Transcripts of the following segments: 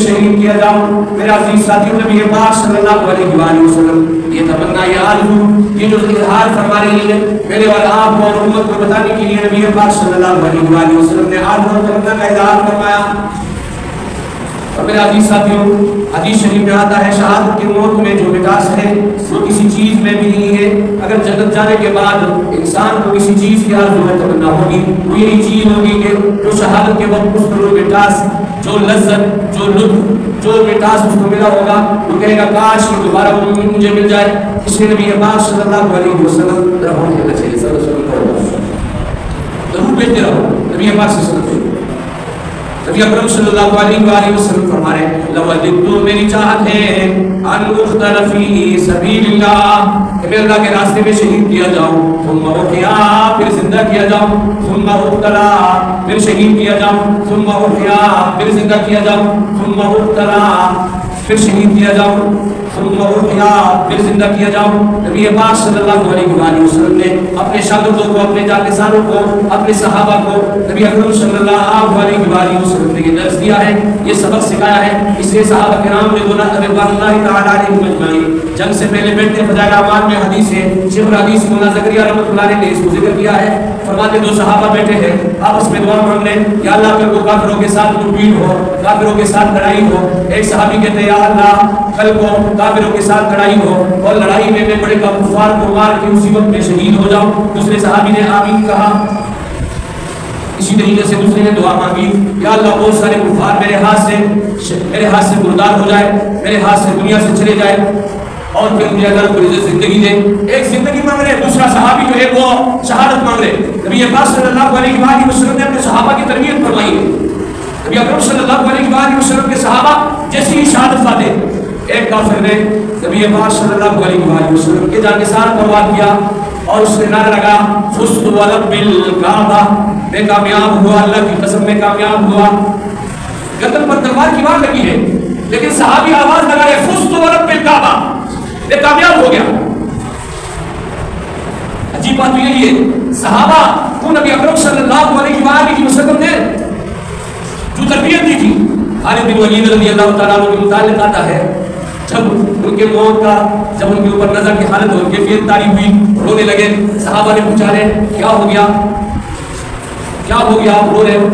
شہید کیا جاؤں۔ میرے عزیز ساتھیوں، نبی پاک صلی اللہ علیہ وآلہ وسلم یہ تمنا یہ آرزو یہ جو اظہار فرما رہی ہے میرے اور آپ کو اور امت کو بتانے کے لیے نبی پاک صلی اللہ علیہ وآلہ وسلم نے آرزو اور تمنا کا اظہار فرمایا۔ اور میرے عزیز ساتھیوں، حدیث شریف میں آتا ہے شہادت کی موت میں جو مٹاس ہے وہ کسی چیز میں بھی نہیں ہے۔ اگر جنت جانے کے بعد انسان کو کسی چیز کی آرزو اور تمنا ہوگی وہ یہی چیز ہوگی کہ جو شہادت کے وقت اس کو مٹاس، جو لذت، جو لطف، جو مٹاس اس کو ملا ہوگا وہ کہے گا کاش کہ دوبارہ وہ مجھے مل جائے۔ اس لیے نبی پاک صلی اللہ علیہ وسلم رحمۃ اللہ علیہ ضرور بیٹھتے رہو۔ نبی پاک صلی اللہ علیہ وسلم نبی اکرم صلی اللہ علیہ وآلہ وسلم فرما رہے ہیں لَوَدِدْتُ میری چاہت ہے ان اقتل فی سبیل اللہ کہ میں اللہ کے راستے میں شہید کیا جاؤں، ثم احیا پھر زندہ کیا جاؤں، ثم اقتلا پھر شہید کیا جاؤں، ثم احیا پھر زندہ کیا جاؤں، ثم اقتلا پھر شہید کیا جاؤں، ثم احیا پھر زندہ کیا جاؤں۔ نبی پاک صلی اللہ علیہ وآلہ وسلم نے اپنے شاگردوں کو، اپنے جانشینوں کو، اپنے صحابہ کو نبی اکرم صلی اللہ علیہ وآلہ وسلم نے یہ درس دیا ہے، یہ سبق سکھایا ہے۔ اس لیے صحابہ کرام رضوان اللہ تعالی علیہم اجمعین جنگ سے پہلے بیٹھتے فضائل اعمال میں حدیث ہے، شیخ الحدیث مولانا زکریا رحمۃ اللہ علیہ نے اس کو ذکر کیا ہے۔ فرماتے دو صحابہ بیٹھے ہیں آپس میں دعا مانگ رہے ہیں یا اللہ کل کو کافروں کے ساتھ مٹبھیڑ ہو، کافروں کے ساتھ لڑائی ہو۔ ایک صحابی کہتے ہیں یا اللہ کل کو کافروں کے ساتھ لڑائی ہو اور لڑائی میں میں بڑے کفار کو مار کے مصیبت میں شہید ہو جاؤں۔ دوسرے صحابی نے آمین کہا۔ اسی طریقے سے دوسرے نے دعا مانگی یا اللہ بہت سارے کفار میرے ہاتھ سے مردار ہو جائے، میرے ہاتھ سے دنیا سے چلے جائے اور پھر مجھے اللہ رب العزت زندگی دے۔ ایک زندگی مانگ رہے، دوسرا صحابی جو ہے وہ شہادت مانگ رہے۔ نبی پاک صلی اللہ علیہ وآلہ وسلم نے اپنے صحابہ کی تربیت فرمائی ہے۔ نبی اکرم صلی اللہ علیہ وآلہ وسلم کے صحابہ جیسی ہی شہادت پاتے، ایک کافر نے نبی پاک صلی اللہ علیہ وآلہ وسلم کے جانشین پر وار کیا اور اس نے نعرہ لگا فزت ورب الکعبہ، میں کامیاب ہوا، اللہ کی قسم میں کامیاب ہوا۔ گردن پر تلوار کی وار لگی ہے لیکن صحابی آواز لگا رہے فزت ورب الکعبہ، میں کامیاب ہو گیا۔ عجیب بات یہ ہے صحابہ کو نبی اکرم صلی اللہ علیہ وآلہ وسلم نے جو تربیت دی تھی۔ خالد بن ولید رضی اللہ تعالیٰ عنہ کے متعلق آتا ہے جب ان کے موت کا جب ان کے اوپر نظر کی حالت ان کے فیل تاری ہوئی، رونے لگے۔ صحابہ نے پوچھا رہے کیا ہو گیا، کیا ہو گیا آپ رو رہے ہو؟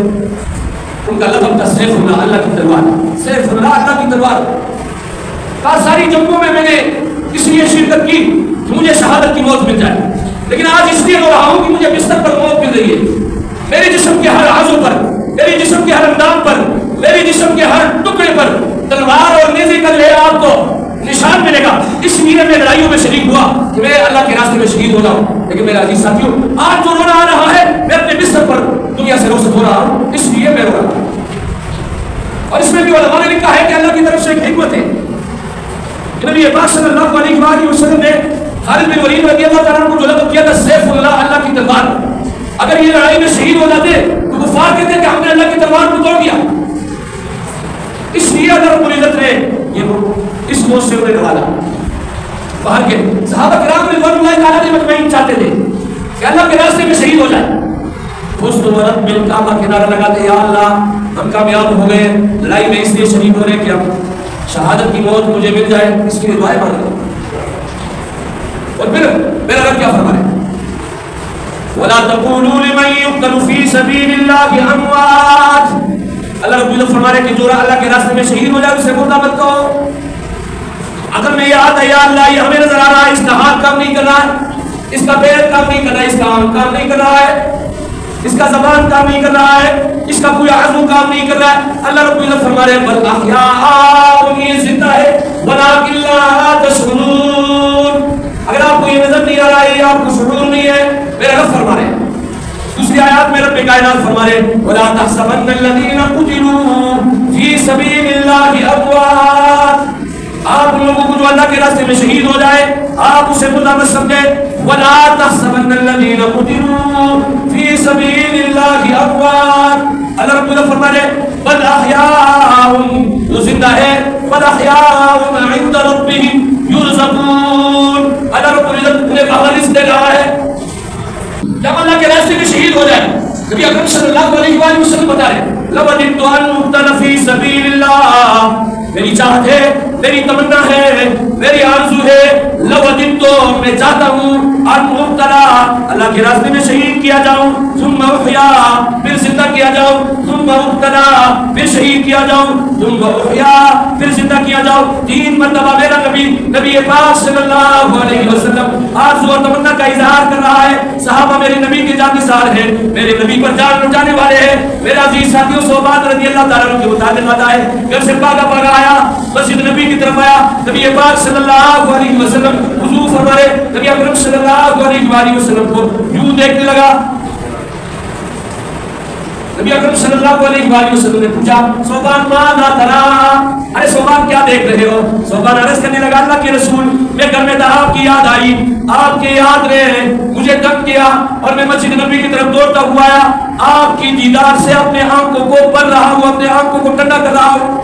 ان کا لقب تھا سیف اللہ، اللہ کی تلوار، سیف اللہ اللہ کی تلوار۔ کہا ساری جنگوں میں نے اس لیے شرکت کی کہ مجھے شہادت کی موت مل جائے، لیکن آج اس لیے رو رہا ہوں کہ مجھے بستر پر موت مل رہی ہے۔ میرے جسم کے ہر عضو پر، میرے جسم کے ہر اندام پر، میرے جسم کے ہر ٹکڑے پر تلوار اور نیزے کا جو ہے آپ کو نشان ملے گا۔ اس لیے میں لڑائیوں میں شریک ہوا کہ میں اللہ کے راستے میں شہید ہو جاؤں۔ لیکن میرے عزیز ساتھیوں آج جو رونا آ رہا ہے میں اپنے بستر پر دنیا سے رخصت ہو رہا ہوں، اس لیے میں رو رہا ہوں۔ اور اس میں بھی علماء نے لکھا ہے کہ اللہ کی طرف سے ایک حکمت ہے۔ نبی پاک صلی اللہ علیہ وآلہ وسلم نے خالد بن ولید رضی اللہ تعالیٰ عنہ کو جو لقب کیا تھا سیف اللہ، اللہ کی تلوار، اگر یہ لڑائی میں شہید ہو جاتے تو کفار کہتے کہ ہم نے اللہ کی تلوار کو توڑ دیا۔ اس لیے اللہ رب العزت نے یہ اس موت سے انہیں نوالا۔ باہر کے صحابہ کرام رضوان اللہ تعالیٰ علیہم اجمعین چاہتے تھے کہ اللہ کے راستے میں شہید ہو جائے۔ فزت ورب الکعبہ کے نعرہ لگاتے یا اللہ ہم کامیاب ہو گئے، لڑائی میں اس لیے شہید ہو رہے کہ ہم شہادت کی موت مجھے مل جائے، اس کے لیے دعائیں مانگے۔ اور پھر میرا رب کیا فرمائے وَلَا تَقُولُوا لِمَن يُقْتَلُ فِي سَبِيلِ اللَّهِ أَمْوَاتٌ، اللہ رب العزت فرما رہے کہ جو اللہ کے راستے میں شہید ہو جائے اسے مردہ مت کہو۔ اگر میں یاد ہے یا اللہ یہ ہمیں نظر آ رہا ہے اس کا ہاتھ کام نہیں کر رہا ہے، اس کا پیر کام نہیں کر رہا ہے، اس کا آنکھ کام نہیں کر رہا ہے، اس کا زبان کام نہیں کر رہا ہے، اس کا کوئی عضو کام نہیں کر رہا ہے، اللہ رب العزت فرما رہے ہیں بل احیاء، یہ زندہ ہے ولکن لا تشعرون، اگر آپ کو یہ نظر نہیں آ رہا ہے، یہ آپ کو شعور نہیں ہے، میرا رب فرما رہے ہیں۔ دوسری آیات میں رب کائنات فرما رہے ہیں وَلَا تَحْسَبَنَّ الَّذِينَ قُتِلُوا فِي سَبِيلِ اللَّهِ أَمْوَاتٌ، آپ ان لوگوں کو جو اللہ کے راستے میں شہید ہو جائے آپ اسے مردہ مت سمجھے۔ وَلَا تَحْسَبَنَّ الَّذِينَ قُتِلُوا فِي سَبِيلِ اللَّهِ أَمْوَاتٌ، اللہ رب العزت فرما رہے ہیں بل احیاء، وہ زندہ ہے بل احیاء عند ربهم يرزقون، اللہ رب العزت انہیں باہر رزق دے رہا ہے جب اللہ کے راستے میں شہید ہو جائے۔ نبی اکرم صلی اللہ علیہ وآلہ وسلم بتا رہے لَوَدِدْتُ أَنْ أُقْتَلَ فِي سَبِيلِ اللَّهِ، چاہت ہے، میری تمنا ہے، میری آرزو ہے، لو وددت، میں چاہتا ہوں ان ابتلا، اللہ کے راستے میں شہید کیا جاؤں، ثم احیا، پھر زندہ کیا جاؤں، ثم ابتلا، پھر شہید کیا جاؤں، ثم احیا، پھر زندہ کیا جاؤں، 3 مرتبہ میرا نبی پاک صلی اللہ علیہ وسلم آرزو اور تمنا کا اظہار کر رہا ہے۔ صحابہ میرے نبی کے جانثار ہیں، میرے نبی پر جان لٹانے والے ہیں۔ میرا عزیز ساتھیوں، صحبان رضی اللہ تعالیٰ عنہ کے متعلق آتا ہے، گھر سے پاگا آیا، مسجد نبی کی طرف آیا، نبی پاک صلی اللہ علیہ وسلم وضو فرمائے، نبی اکرم صلی اللہ علیہ وسلم کو یوں دیکھنے لگا۔ نبی اکرم صلی اللہ علیہ وسلم نے پوچھا، صوبان ماذا ترا، ارے صوبان کیا دیکھ رہے ہو؟ صوبان عرض کرنے لگا، اللہ کے رسول، میں گھر میں تھا، آپ کی یاد آئی، آپ کے یاد نے مجھے تنگ کیا اور میں مسجد نبی کی طرف دوڑتا ہوا آیا، آپ کی دیدار سے اپنے آنکھوں کو بھر رہا ہوں، اپنے آنکھوں کو ٹھنڈا کر رہا ہوں۔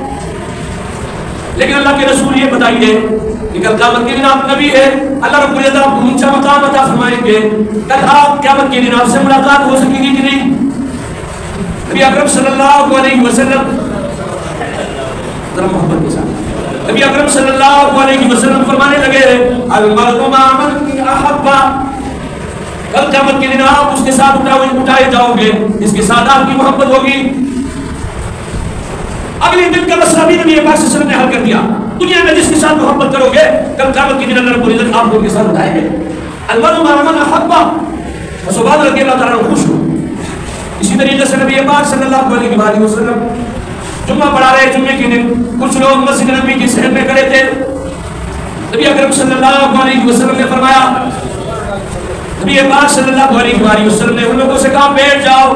لیکن اللہ کے رسول یہ بتائیے کہ کل قیامت کے دن آپ نبی ہے، اللہ رب العزت آپ کو اونچا مقام عطا فرمائیں گے، کل آپ قیامت کے دن آپ سے ملاقات ہو سکے گی کہ نہیں؟ نبی اکرم صلی اللہ علیہ وسلم، ذرا محبت کے ساتھ، نبی اکرم صلی اللہ علیہ وسلم فرمانے لگے، المرء مع من احب، کل قیامت کے دن آپ اس کے ساتھ اٹھائے جاؤ گے، اس کے ساتھ آپ کی محبت ہوگی۔ اگلے دن کا مسئلہ بھی نبی پاک صلی اللہ علیہ وسلم نے حل کر دیا، دنیا میں جس کے ساتھ محبت کرو گے، کل قیامت کے دن اللہ رب العزت آپ کو کے ساتھ اٹھائیں گے۔ المرء مع من احب، سبحان رضی اللہ تعالیٰ عنہ خوش ہو۔ اسی طریقے سے نبی پاک صلی اللہ علیہ وسلم جمعہ پڑھا رہے، جمعے کے دن کچھ لوگ مسجد نبی کی صحن میں کھڑے تھے، نبی اکرم صلی اللہ علیہ وسلم نے فرمایا، نبی پاک صلی اللہ علیہ وسلم نے ان لوگوں سے کہا بیٹھ جاؤ۔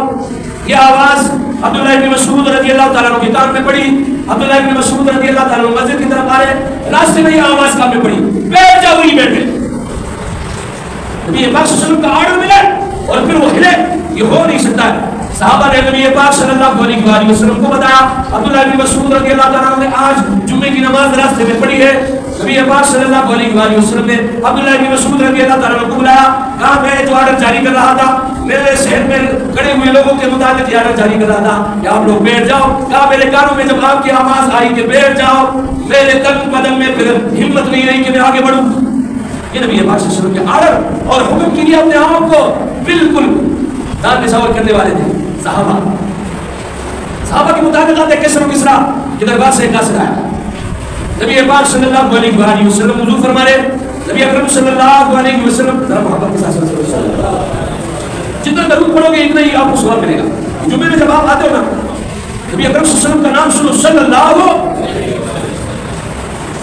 یہ آواز عبداللہ ابن مسعود رضی اللہ تعالیٰ عنہ کی کان میں پڑی، عبداللہ ابن مسعود رضی اللہ تعالیٰ عنہ مسجد کی طرف آ رہے، راستے میں یہ آواز کان میں پڑی، بیٹھ جاؤ، وہی بیٹھے۔ نبی پاک صلی اللہ علیہ وسلم کا آرڈر ملے اور پھر وہ ہلے، یہ ہو نہیں سکتا ہے۔ صحابہ نے نبی پاک صلی اللہ علیہ وسلم کو بتایا، عبداللہ ابن مسعود رضی اللہ تعالیٰ عنہ نے آج جمعے کی نماز راستے میں پڑھی ہے۔ نبی پاک صلی اللہ علیہ وسلم نے عبداللہ ابن مسعود رضی اللہ تعالیٰ عنہ کو بلایا، کہا میں جو آرڈر جاری کر رہا تھا، میرے شہر میں کھڑے ہوئے لوگوں کے مطابق یہ آرڈر جاری کر رہا تھا کہ آپ لوگ بیٹھ جاؤ۔ کہا میرے کانوں میں جب آپ کی آواز آئی کہ بیٹھ جاؤ، میرے تن بدن میں پھر ہمت نہیں رہی کہ میں آگے بڑھوں۔ یہ نبی پاک صلی اللہ علیہ وسلم کے آرڈر اور حکم کے لیے اپنے آپ کو بالکل دان نشاور کرنے والے تھے صحابہ کے مطابق کسر و کسرا کے دربار سے قاصد آیا، نبی پاک صلی اللہ علیہ وسلم وضو فرما رہے، نبی اکرم صلی اللہ علیہ وسلم ذرا محبت کے ساتھ جتنا درود پڑھو گے اتنا ہی آپ کو ثواب ملے گا۔ جمعے میں جب آپ آتے ہو نا، نبی اکرم صلی اللہ علیہ وسلم کا نام سنو، صلی اللہ،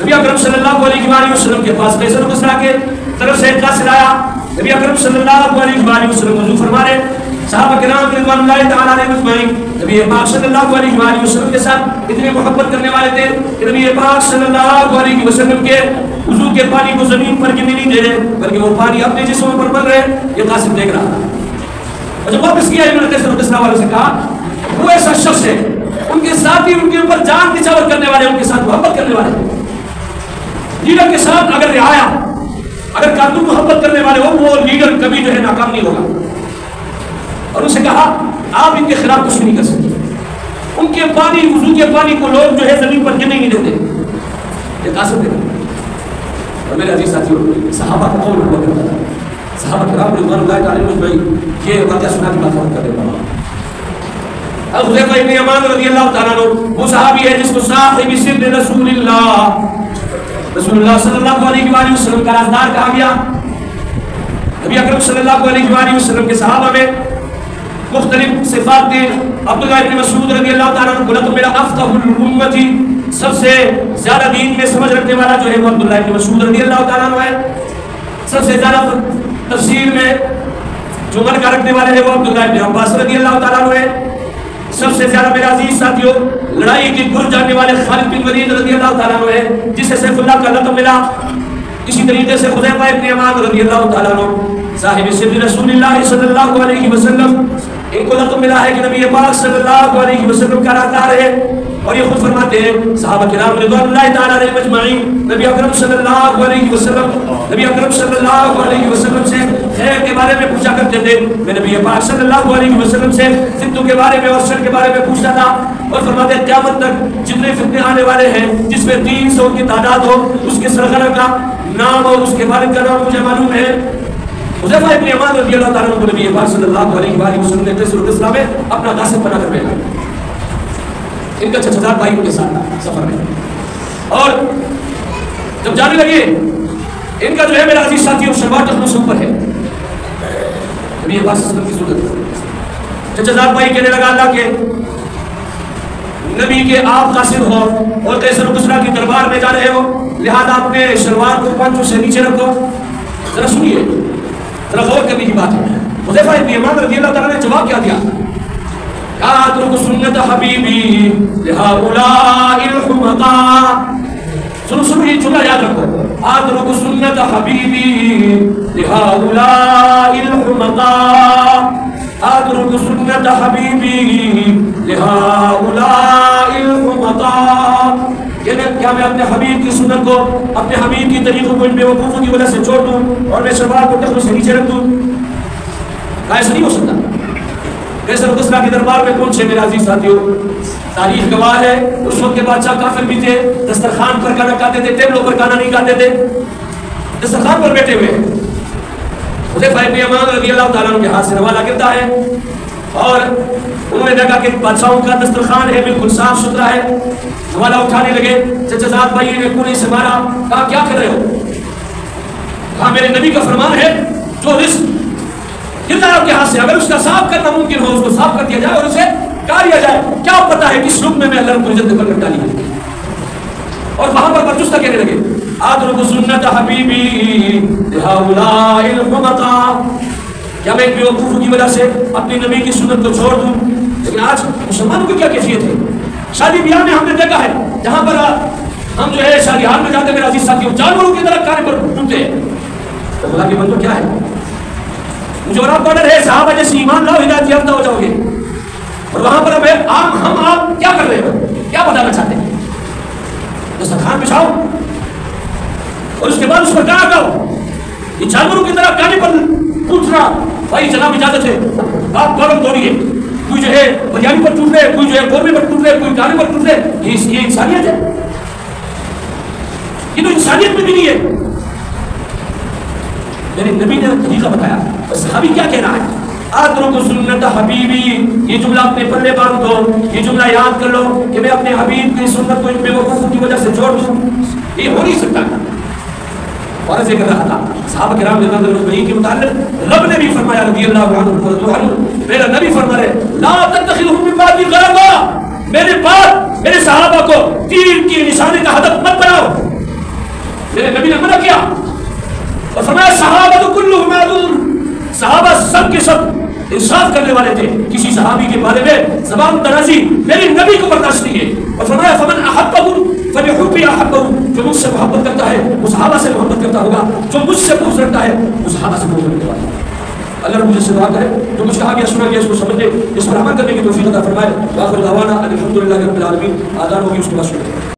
نبی اکرم صلی اللہ علیہ وسلم کے پاس کسر و کسرا کے طرف سے قاصد آیا، نبی اکرم صلی اللہ علیہ وسلم وضو فرما رہے، صحابہ کرام رضوان اللہ تعالیٰ علیہ اجمعین نبی پاک صلی اللہ علیہ وسلم کے ساتھ اتنے محبت کرنے والے تھے کہ نبی پاک صلی اللہ علیہ وسلم کے وضو کے پانی کو زمین پر گرنے نہیں دے رہے، بلکہ وہ پانی اپنے جسموں پر بن رہے، یہ قاسم دیکھ رہا تھا۔ اور جب واپس کیا انہوں نے کسرا والوں سے کہا، وہ ایسا شخص ہے، ان کے ساتھ ہی ان کے اوپر جان نچھاور کرنے والے، ان کے ساتھ محبت کرنے والے، لیڈر کے ساتھ اگر رعایا، اگر کاتو محبت کرنے والے ہو، وہ لیڈر کبھی جو ہے ناکام نہیں ہوگا۔ اور ان سے کہا آپ ان کے خلاف کچھ نہیں کر سکتے، ان کے پانی، وضو کے پانی کو لوگ جو ہے زمین پر گرنے نہیں دیتے، یہ قاسم دے رہے۔ اور میرے عزیز ساتھیوں، صحابہ کا قول ہوا کرتا تھا، صحابہ کرام رضوان اللہ تعالیٰ علیہ یہ واقعہ سنا کی بات کر رہے ہیں۔ حذیفہ ابن یمان رضی اللہ تعالیٰ عنہ وہ صحابی ہے جس کو صاحب سر رسول اللہ، رسول اللہ صلی اللہ علیہ وسلم کا رازدار کہا گیا۔ نبی اکرم صلی اللہ علیہ وسلم کے صحابہ میں مختلف صفات تھے۔ عبداللہ ابن مسعود رضی اللہ تعالیٰ عنہ بولا تو میرا افقہ الامت، سب سے زیادہ دین میں سمجھ رکھنے والا جو ہے وہ عبداللہ ابن مسعود رضی اللہ تعالیٰ عنہ ہے۔ سب سے زیادہ تفسیر میں جو من کا رکھنے والے ہیں وہ عبداللہ ابن عباس رضی اللہ تعالیٰ عنہ ہے۔ سب سے زیادہ میرے عزیز ساتھیوں لڑائی کی گر جاننے والے خالد بن ولید رضی اللہ تعالیٰ عنہ ہے، جسے سیف اللہ کا لقب ملا۔ اسی طریقے سے حذیفہ ابن یمان رضی اللہ تعالیٰ عنہ صاحب سر رسول اللہ صلی اللہ علیہ وسلم، ان کو لقب ملا ہے کہ نبی پاک صلی اللہ علیہ وسلم کا رازدار ہے۔ اور یہ خود فرماتے ہیں صحابہ کرام رضوان اللہ تعالیٰ علیہ اجمعین، نبی اکرم صلی اللہ علیہ وسلم سے خیر کے بارے میں پوچھا کرتے تھے. میں نبی پاک صلی اللہ علیہ وسلم سے فتنوں کے بارے میں اور شر کے بارے میں پوچھتا تھا اور فرماتے ہیں قیامت تک جتنے فتنے آنے والے ہیں جس میں 300 کی تعداد ہو اس کے سرغرہ کا نام اور اس کے والد کا نام مجھے معلوم ہے. حذیفہ ابن یمان رضی اللہ تعالیٰ عنہ نبی پاک صلی اللہ علیہ وسلم نے قصر الاسلام میں اپنا قاصد بنا کر بھیجا. ان کا 6000 بھائی ان کے ساتھ تھا سفر میں. اور جب جانے لگے ان کا جو ہے میرا عزیز ساتھی اور شلوار ٹخنوں سے اوپر ہے نبی پاک صلی اللہ علیہ وسلم کی صورت. 6000 بھائی کہنے لگا اللہ کے نبی کے آپ قاصد ہو اور قیصر و کسریٰ کی دربار میں جا رہے ہو لہذا اپنے شلوار کو پنجوں سے نیچے رکھو. ذرا سنیے ذرا غور کرنے کی بات ہے. حذیفہ ابن یمان رضی اللہ تعالیٰ نے جواب کیا دیا؟ اترک سنت حبیبی لہؤلاء الحمقاء. سنو یہ جملہ یاد رکھو. اترک سنت حبیبی لہؤلاء الحمقاء. اترک سنت حبیبی لہؤلاء الحمقاء. کیا میں اپنے حبیب کی سنت کو اپنے حبیب کی طریقوں کو ان بے وقوفوں کی وجہ سے چھوڑ دوں اور میں شلوار کو ٹخنوں سے نیچے رکھ دوں؟ ایسا نہیں ہو سکتا. قیصر و کسریٰ کے دربار میں پہنچے میرے عزیز ساتھیوں. تاریخ گواہ ہے اس وقت کے بادشاہ کافر بھی تھے. دسترخوان پر کھانا کھاتے تھے ٹیبلوں پر کھانا نہیں کھاتے تھے. دسترخوان پر بیٹھے ہوئے حذیفہ ابن یمان رضی اللہ تعالیٰ عنہ کے ہاتھ سے روالہ گرتا ہے اور انہوں نے دیکھا کہ بادشاہوں کا دسترخوان ہے بالکل صاف ستھرا ہے. روالہ اٹھانے لگے. 6000 بھائی نے کونے سے مارا. کہا کیا کر رہے ہو؟ کہا میرے نبی کا فرمان ہے جو رزق گرتا ہے آپ کے ہاتھ سے اگر اس کا صاف کرنا ممکن ہو اس کو صاف کر دیا جائے اور اسے کہا دیا جائے. کیا پتا ہے کس لوگ میں اللہ رب العزت نے برکت ڈالی ہے. اور وہاں پر برجستہ کہنے لگے اترک سنت حبیبی لہؤلاء الحمقاء. کیا میں بے وقوفوں کی وجہ سے اپنی نبی کی سنت کو چھوڑ دوں؟ لیکن آج مسلمانوں کی کیا کیفیت ہے؟ شادی بیاہ میں ہم نے دیکھا ہے جہاں پر ہم جو ہے شادی ہال میں جاتے میرے عزیز ساتھیوں جانوروں کی طرح کھانے پر ڈوبتے ہیں. تو خدا کے بندو کیا ہے؟ مجھے اور آپ کو آرڈر ہے صحابہ جیسے ایمان لاؤ ہدایت یافتہ ہو جاؤ گے. اور وہاں پر ہم آپ کیا کر رہے ہو؟ کیا بتانا چاہتے ہیں؟ دسترخوان بچھاؤ اور اس کے بعد اس پر کہا کرو. یہ جانوروں کی طرح کھانے پر پوچھنا بھائی جناب اجازت ہے آپ گورم توڑیے. کوئی جو ہے بریانی پر ٹوٹ رہے کوئی جو ہے قورمے پر ٹوٹ رہے کوئی گانے پر ٹوٹ رہے. یہ انسانیت ہے؟ یہ تو انسانیت میں بھی نہیں ہے. میرے نبی نے طریقہ بتایا. صحابی کیا کہہ رہا ہے؟ اترک سنت حبیبی. یہ جملہ اپنے پلے باندھ دو. یہ جملہ یاد کر لو کہ میں اپنے حبیب کی سنت کو ان بے وقوفوں کی وجہ سے چھوڑ دوں. یہ ہو نہیں سکتا. اور ایسے کر رہا تھا صحابہ کرام رضی اللہ عنہم کے متعلق رب نے بھی فرمایا رضی اللہ عنہ میرا نبی فرما رہے لا تتخذوا من بعدی غرضا. میرے بعد میرے صحابہ کو تیر کی نشانے کا ہدف مت بناؤ. میرے نبی نے منع کیا اور فرمایا صحابہ کلھم عدول. صحابہ سب کے سب انصاف کرنے والے تھے. کسی صحابی کے بارے میں زبان درازی میرے نبی کو برداشت نہیں ہے. اور فرمایا فمن احبہ فلحبی احبہ. جو مجھ سے محبت کرتا ہے وہ صحابہ سے محبت کرتا ہوگا. جو مجھ سے بغض رکھتا ہے وہ صحابہ سے بغض رکھنے والا ہے. اللہ رب مجھے سے دعا کرے جو کچھ کہا گیا سنا گیا اس کو سمجھنے اس پر عمل کرنے کی توفیق عطا فرمائے. وآخر دعوانا الحمدللہ رب العالمین. آذان ہوگی اس کے بعد شروع